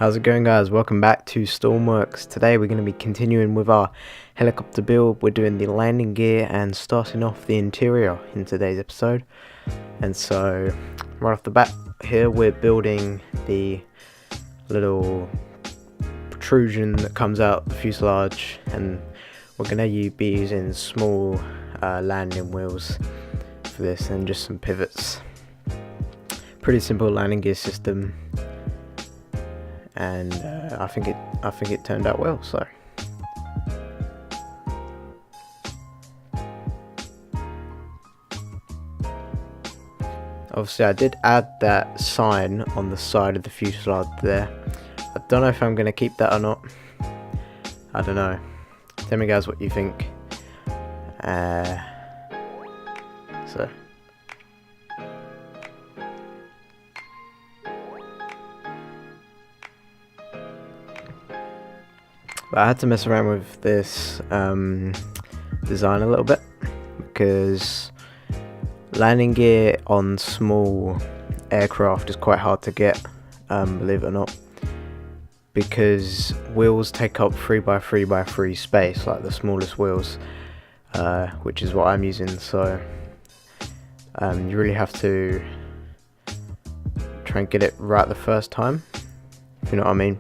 How's it going, guys? Welcome back to Stormworks. Today we're going to be continuing with our helicopter build. We're doing the landing gear and starting off the interior in today's episode. And so right off the bat here we're building the little protrusion that comes out the fuselage, and we're going to be using small landing wheels for this and just some pivots. Pretty simple landing gear system. And I think it turned out well. So obviously I did add that sign on the side of the fuselage there. I don't know if I'm going to keep that or not. I don't know. Tell me, guys, what you think. But I had to mess around with this design a little bit, because landing gear on small aircraft is quite hard to get, believe it or not, because wheels take up 3x3x3 space, like the smallest wheels, which is what I'm using. So you really have to try and get it right the first time, if you know what I mean.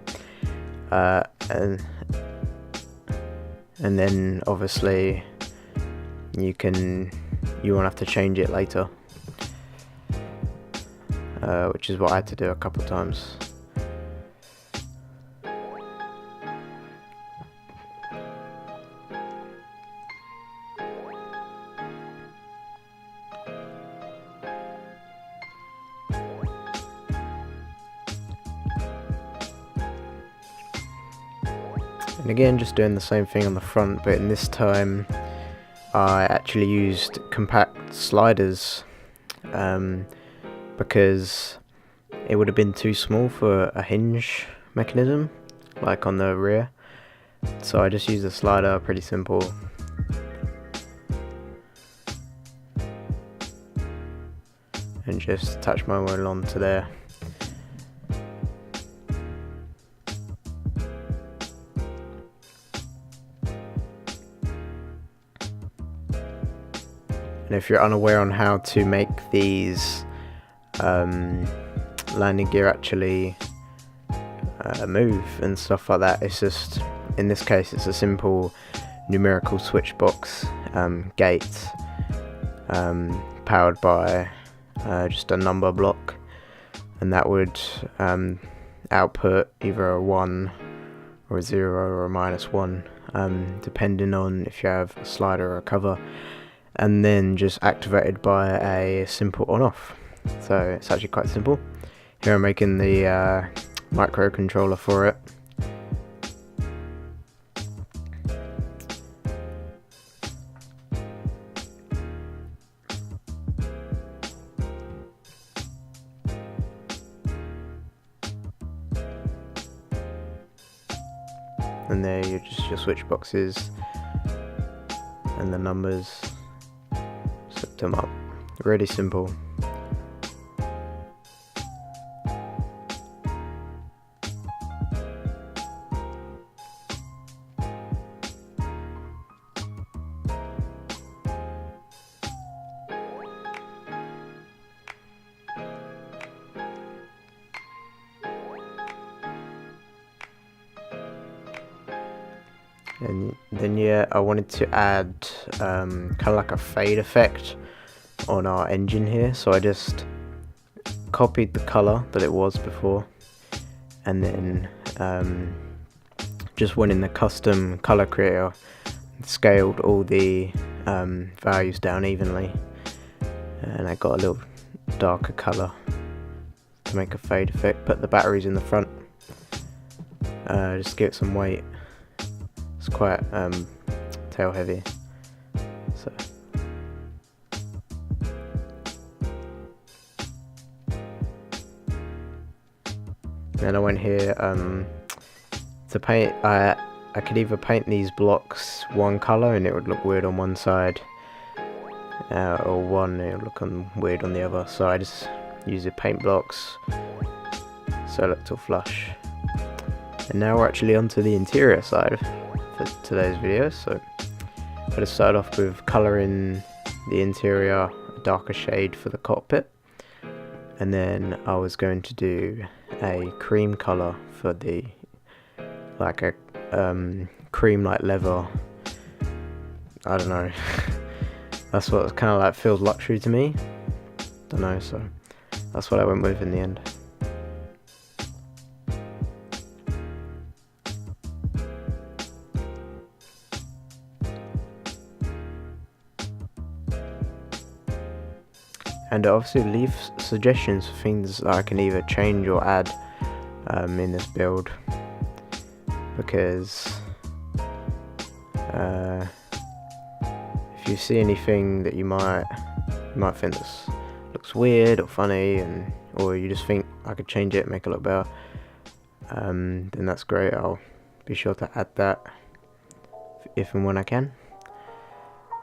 And then obviously you won't have to change it later, which is what I had to do a couple of times. And again, just doing the same thing on the front, but in this time I actually used compact sliders, because it would have been too small for a hinge mechanism like on the rear. So I just used a slider, pretty simple. And just attach my wheel onto there. And if you're unaware on how to make these landing gear actually move and stuff like that, it's just, in this case, it's a simple numerical switch box gate powered by just a number block, and that would output either a 1 or a 0 or a -1, depending on if you have a slider or a cover, and then just activated by a simple on-off. So it's actually quite simple. Here I'm making the microcontroller for it. And there you're just your switch boxes and the numbers. Set them up. Really simple. And then yeah, I wanted to add kind of like a fade effect on our engine here, so I just copied the color that it was before, and then just went in the custom color creator, scaled all the values down evenly, and I got a little darker color to make a fade effect. Put the batteries in the front, just give it some weight. It's quite tail heavy, so then I went here to paint. I could either paint these blocks one color and it would look weird on one side, or one it would look weird on the other. So I just used the paint blocks so it looked all flush. And now we're actually onto the interior side for today's video. So I'm going to start off with colouring the interior a darker shade for the cockpit, and then I was going to do a cream colour for the, like a cream like leather, I don't know. That's what kind of like feels luxury to me, don't know, so that's what I went with in the end. And obviously leave suggestions for things that I can either change or add in this build, because if you see anything that you might think this looks weird or funny, or you just think I could change it, make it look better, then that's great. I'll be sure to add that if and when I can.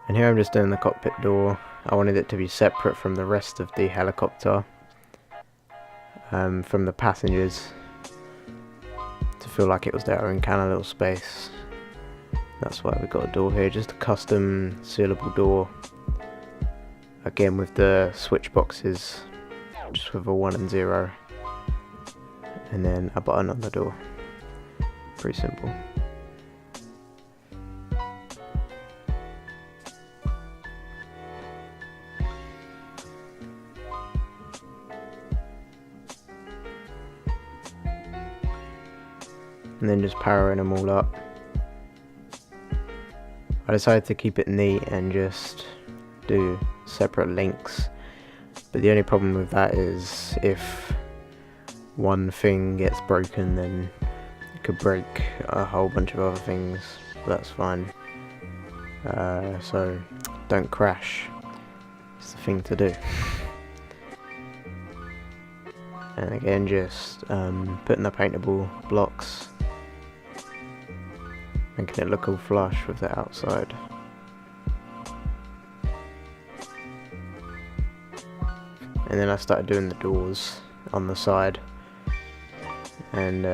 And here I'm just doing the cockpit door. I wanted it to be separate from the rest of the helicopter, from the passengers, to feel like it was their own kind of little space. That's why we got a door here, just a custom sealable door, again with the switch boxes, just with a 1 and 0, and then a button on the door. Pretty simple. And then just powering them all up. I decided to keep it neat and just do separate links, but the only problem with that is if one thing gets broken, then it could break a whole bunch of other things, but that's fine. So don't crash, it's the thing to do. And again, just putting the paintable blocks, making it look all flush with the outside. And then I started doing the doors on the side, and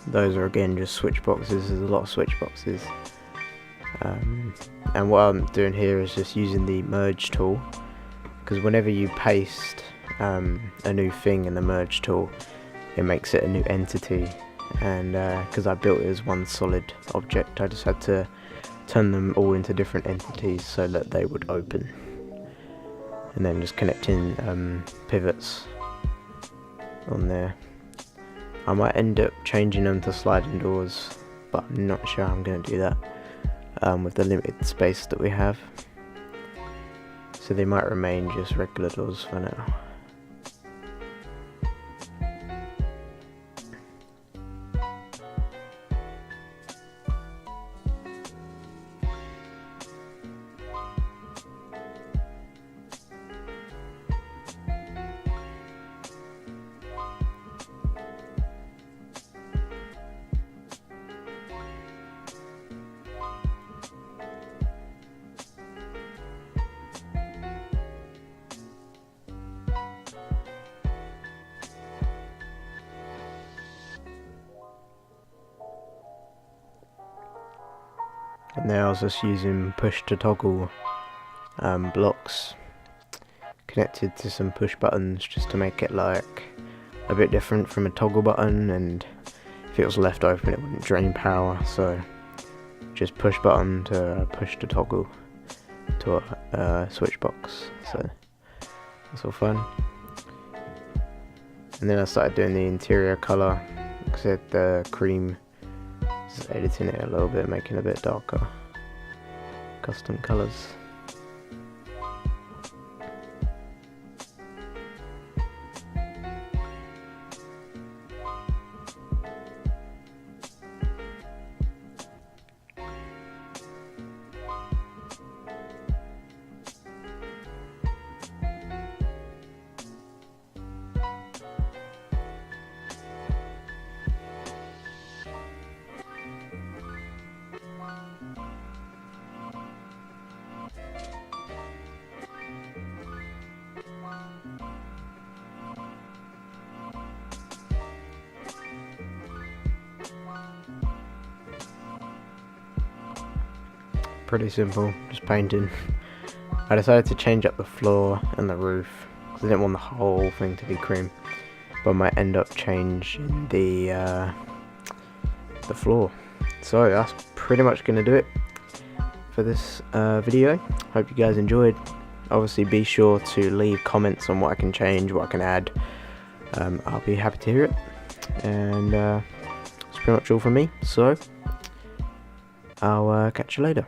those are again just switch boxes. There's a lot of switch boxes, and what I'm doing here is just using the merge tool, because whenever you paste a new thing in the merge tool, it makes it a new entity. And because I built it as one solid object, I just had to turn them all into different entities so that they would open, and then just connecting pivots on there. I might end up changing them to sliding doors, but I'm not sure I'm going to do that with the limited space that we have, so they might remain just regular doors for now. And there I was just using push to toggle blocks connected to some push buttons, just to make it like a bit different from a toggle button, and if it was left open it wouldn't drain power, so just push button to push to toggle to a switch box. So that's all fun. And then I started doing the interior colour, like I said, the cream. Just editing it a little bit, making it a bit darker. Custom colours. pretty simple, just painting. I decided to change up the floor and the roof because I didn't want the whole thing to be cream, but I might end up changing the floor. So that's pretty much going to do it for this video. Hope you guys enjoyed. Obviously be sure to leave comments on what I can change, what I can add. I'll be happy to hear it. And that's pretty much all from me, so I'll catch you later.